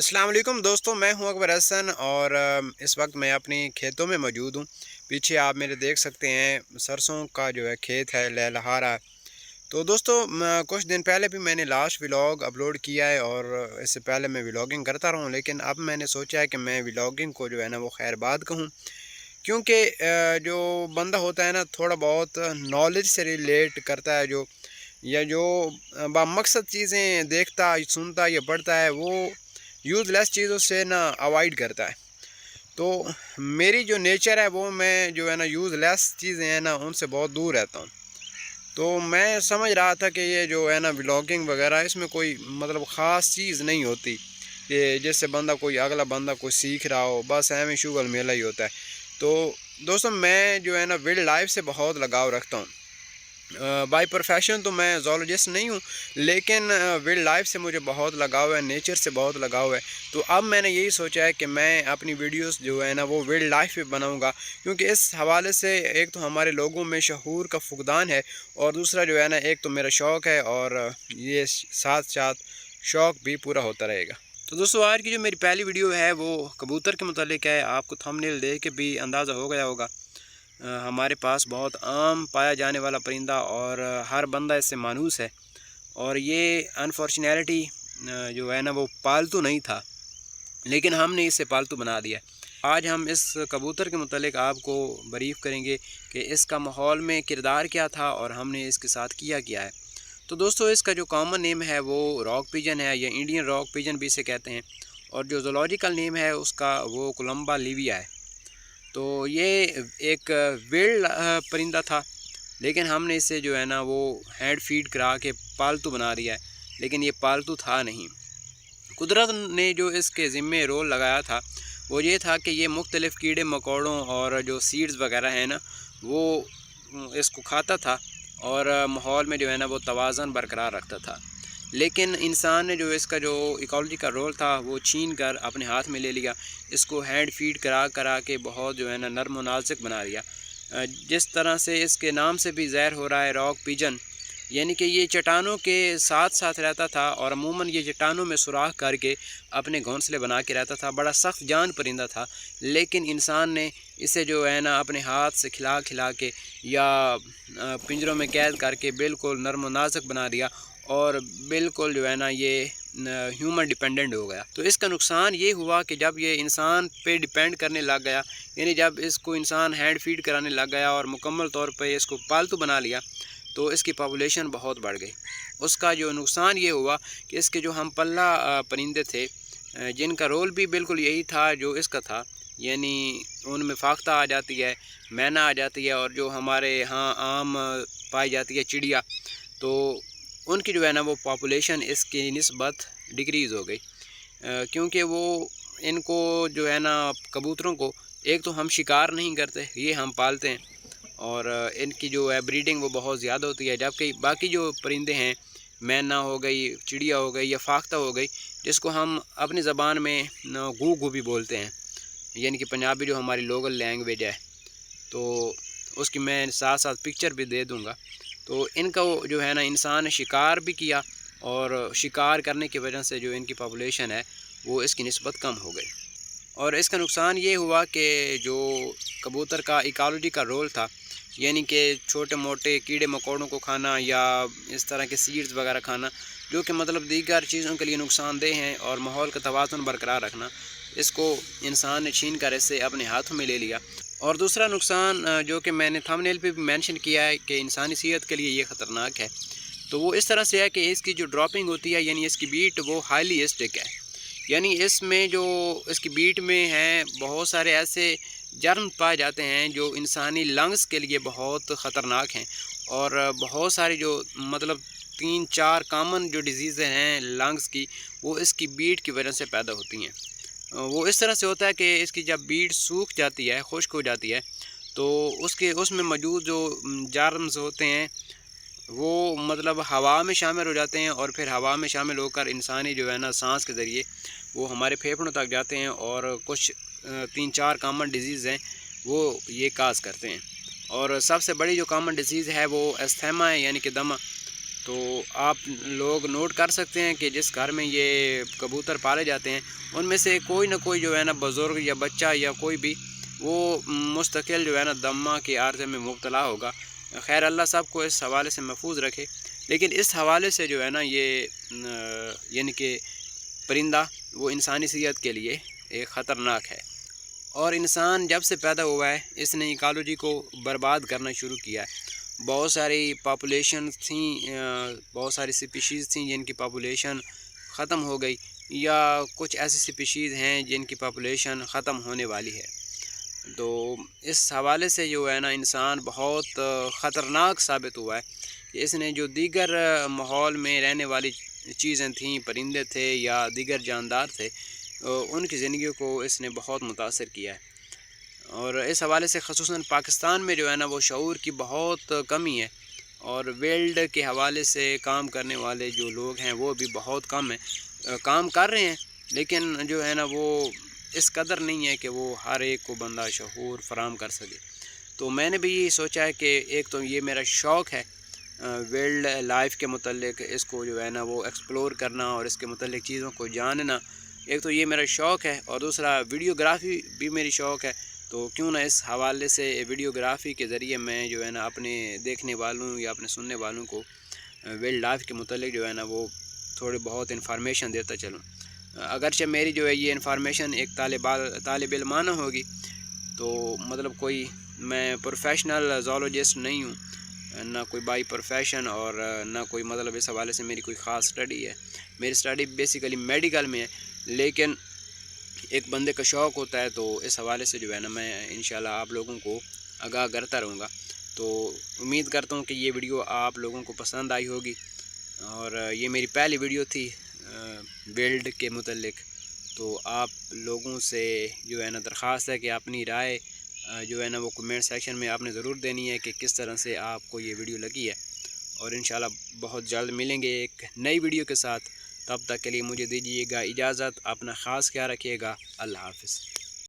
अस्सलाम वालेकुम दोस्तों, मैं हूं अकबर हसन और इस वक्त मैं अपनी खेतों में मौजूद हूं। पीछे आप मेरे देख सकते हैं सरसों का जो है खेत है, लहलहा रहा है। तो दोस्तों कुछ दिन पहले भी मैंने लास्ट व्लॉग अपलोड किया है और इससे पहले मैं व्लॉगिंग करता रहा हूं, लेकिन अब मैंने सोचा है कि मैं व्लॉगिंग को जो है ना वो खैर बाद कहूँ। क्योंकि जो बंदा होता है ना थोड़ा बहुत नॉलेज से रिलेट करता है, जो या जो बामकसद चीज़ें देखता सुनता या पढ़ता है, वो यूज़लेस चीज़ों से ना अवॉइड करता है। तो मेरी जो नेचर है वो मैं जो है ना यूज़लेस चीज़ें हैं ना उनसे बहुत दूर रहता हूँ। तो मैं समझ रहा था कि ये जो है ना व्लॉगिंग वगैरह इसमें कोई मतलब ख़ास चीज़ नहीं होती कि जिससे बंदा कोई अगला बंदा कोई सीख रहा हो, बस हमें शुगल मेला ही होता है। तो दोस्तों मैं जो है ना वाइल्ड लाइफ से बहुत लगाव रखता हूँ। बाय प्रोफेशन तो मैं ज़ूलॉजिस्ट नहीं हूँ, लेकिन वाइल्ड लाइफ से मुझे बहुत लगाव है, नेचर से बहुत लगाव है। तो अब मैंने यही सोचा है कि मैं अपनी वीडियोस जो है ना वो वाइल्ड लाइफ पे बनाऊँगा, क्योंकि इस हवाले से एक तो हमारे लोगों में शऊर का फुकदान है, और दूसरा जो है ना एक तो मेरा शौक़ है, और ये साथ साथ शौक़ भी पूरा होता रहेगा। तो दोस्तों आज की जो मेरी पहली वीडियो है वो कबूतर के मुतालिक है। आपको थंबनेल देख के भी अंदाज़ा हो गया होगा। हमारे पास बहुत आम पाया जाने वाला परिंदा, और हर बंदा इससे मानूस है। और ये अनफॉर्चुनेटली जो है ना वो पालतू नहीं था, लेकिन हमने इसे पालतू बना दिया। आज हम इस कबूतर के मुतालिक आपको ब्रीफ करेंगे कि इसका माहौल में किरदार क्या था और हमने इसके साथ किया है। तो दोस्तों इसका जो कॉमन नेम है वो रॉक पिजन है, या इंडियन रॉक पिजन भी इसे कहते हैं, और जो ज़ूलॉजिकल नेम है उसका वो कोलंबा लिविया है। तो ये एक वाइल्ड परिंदा था, लेकिन हमने इसे जो है ना वो हैंड फीड करा के पालतू बना दिया है, लेकिन ये पालतू था नहीं। कुदरत ने जो इसके ज़िम्मे रोल लगाया था वो ये था कि ये मुख्तलिफ़ कीड़े मकोड़ों और जो सीड्स वगैरह हैं ना वो इसको खाता था, और माहौल में जो है ना वो तवाज़न बरकरार रखता था। लेकिन इंसान ने जो इसका जो इकोलॉजी का रोल था वो छीन कर अपने हाथ में ले लिया। इसको हैंड फीड करा करा के बहुत जो है ना नर्म व नाज़ुक बना दिया। जिस तरह से इसके नाम से भी ज़ाहिर हो रहा है रॉक पिजन, यानी कि ये चट्टानों के साथ साथ रहता था, और अमूमन ये चट्टानों में सुराख करके अपने घोंसले बना के रहता था। बड़ा सख्त जान परिंदा था, लेकिन इंसान ने इसे जो है ना अपने हाथ से खिला खिला के या पिंजरों में कैद करके बिल्कुल नर्म व नाज़ुक बना दिया, और बिल्कुल जो है ना ये ह्यूमन डिपेंडेंट हो गया। तो इसका नुकसान ये हुआ कि जब ये इंसान पे डिपेंड करने लग गया, यानी जब इसको इंसान हैंड फीड कराने लग गया और मुकम्मल तौर पे इसको पालतू बना लिया, तो इसकी पॉपुलेशन बहुत बढ़ गई। उसका जो नुकसान ये हुआ कि इसके जो हम पल्ला परिंदे थे, जिनका रोल भी बिल्कुल यही था जो इसका था, यानी उनमें फाख्ता आ जाती है, मैना आ जाती है, और जो हमारे यहाँ आम पाई जाती है चिड़िया, तो उनकी जो है ना वो पॉपुलेशन इसकी निस्बत डिक्रीज़ हो गई। क्योंकि वो इनको जो है ना कबूतरों को एक तो हम शिकार नहीं करते, ये हम पालते हैं, और इनकी जो है ब्रीडिंग वो बहुत ज़्यादा होती है। जबकि बाकी जो परिंदे हैं, मैना हो गई, चिड़िया हो गई, या फाख्ता हो गई, जिसको हम अपनी ज़बान में गू भी बोलते हैं, यानी कि पंजाबी जो हमारी लोकल लैंग्वेज है, तो उसकी मैं साथ साथ पिक्चर भी दे दूँगा। तो इनका वो जो है ना इंसान ने शिकार भी किया, और शिकार करने की वजह से जो इनकी पॉपुलेशन है वो इसकी निस्बत कम हो गई। और इसका नुकसान ये हुआ कि जो कबूतर का इकोलॉजी का रोल था, यानी कि छोटे मोटे कीड़े मकोड़ों को खाना या इस तरह के सीड्स वगैरह खाना, जो कि मतलब दीगर चीज़ों के लिए नुकसानदेह हैं, और माहौल का तवाज़ुन बरकरार रखना, इसको इंसान ने छीन कर इसे अपने हाथों में ले लिया। और दूसरा नुकसान जो कि मैंने थंबनेल पे भी मेंशन किया है कि इंसानी सेहत के लिए ये ख़तरनाक है, तो वो इस तरह से है कि इसकी जो ड्रॉपिंग होती है, यानी इसकी बीट वो हाईली एसिडिक है। यानी इसमें जो इसकी बीट में हैं बहुत सारे ऐसे जर्म पाए जाते हैं जो इंसानी लंग्स के लिए बहुत ख़तरनाक हैं, और बहुत सारी जो मतलब 3-4 कॉमन जो डिजीज़ हैं लंग्स की, वो इसकी बीट की वजह से पैदा होती हैं। वो इस तरह से होता है कि इसकी जब बीट सूख जाती है, खुश्क हो जाती है, तो उसमें मौजूद जो जर्म्स होते हैं वो मतलब हवा में शामिल हो जाते हैं, और फिर हवा में शामिल होकर इंसानी जो है ना सांस के ज़रिए वो हमारे फेफड़ों तक जाते हैं, और कुछ 3-4 कॉमन डिजीज़ हैं वो ये काज करते हैं। और सबसे बड़ी जो कॉमन डिजीज़ है वो अस्थमा है, यानी कि दमा। تو آپ لوگ نوٹ کر سکتے ہیں کہ جس گھر میں یہ کبوتر پالے جاتے ہیں ان میں سے کوئی نہ کوئی جو ہے نا بزرگ یا بچہ یا کوئی بھی وہ مستقل جو ہے نا دمہ کے عارضے میں مبتلا ہوگا۔ خیر اللہ سب کو اس حوالے سے محفوظ رکھے، لیکن اس حوالے سے جو ہے نا یہ یعنی کہ پرندہ وہ انسانی صحت کے لیے ایک خطرناک ہے، اور انسان جب سے پیدا ہوا ہے اس نے ایکالوجی کو برباد کرنا شروع کیا ہے۔ بہت ساری پاپولیشن تھیں، بہت ساری سپیشیز تھیں جن کی پاپولیشن ختم ہو گئی، یا کچھ ایسی سپیشیز ہیں جن کی پاپولیشن ختم ہونے والی ہے۔ تو اس حوالے سے جو ہے نا انسان بہت خطرناک ثابت ہوا ہے کہ اس نے جو دیگر ماحول میں رہنے والی چیزیں تھیں، پرندے تھے یا دیگر جاندار تھے، ان کی زندگیوں کو اس نے بہت متاثر کیا ہے۔ اور اس حوالے سے خصوصاً پاکستان میں جو ہے نا وہ شعور کی بہت کمی ہے، اور ورلڈ کے حوالے سے کام کرنے والے جو لوگ ہیں وہ بھی بہت کم ہیں، کام کر رہے ہیں لیکن جو ہے نا وہ اس قدر نہیں ہے کہ وہ ہر ایک کو بندہ شعور فراہم کر سکے۔ تو میں نے بھی یہ سوچا ہے کہ ایک تو یہ میرا شوق ہے ورلڈ لائف کے متعلق، اس کو جو ہے نا وہ ایکسپلور کرنا اور اس کے متعلق چیزوں کو جاننا، ایک تو یہ میرا شوق ہے، اور دوسرا ویڈیوگرافی بھی میری شوق ہے۔ تو کیوں نہ اس حوالے سے ویڈیوگرافی کے ذریعے میں جو ہے نا اپنے دیکھنے والوں یا اپنے سننے والوں کو ورلڈ لائف کے متعلق جو ہے نا وہ تھوڑی بہت انفارمیشن دیتا چلوں۔ اگرچہ میری جو ہے یہ انفارمیشن ایک طالب علمانہ ہوگی، تو مطلب کوئی میں پروفیشنل زولوجسٹ نہیں ہوں، نہ کوئی بائی پروفیشن، اور نہ کوئی مطلب اس حوالے سے میری کوئی خاص سٹڈی ہے۔ میری سٹڈی بیسیکلی میڈیکل میں ہے، لیکن ایک بندے کا شوق ہوتا ہے تو اس حوالے سے جو ہے نا میں انشاءاللہ آپ لوگوں کو آگاہ کرتا رہوں گا۔ تو امید کرتا ہوں کہ یہ ویڈیو آپ لوگوں کو پسند آئی ہوگی، اور یہ میری پہلی ویڈیو تھی ورلڈ کے متعلق۔ تو آپ لوگوں سے جو ہے نا درخواست ہے کہ اپنی رائے جو ہے نا وہ کمنٹ سیکشن میں آپ نے ضرور دینی ہے کہ کس طرح سے آپ کو یہ ویڈیو لگی ہے، اور انشاءاللہ بہت جلد ملیں گے ایک نئی ویڈیو کے ساتھ۔ تب تک کے لیے مجھے دیجیے گا اجازت، اپنا خاص خیال رکھیے گا، اللہ حافظ۔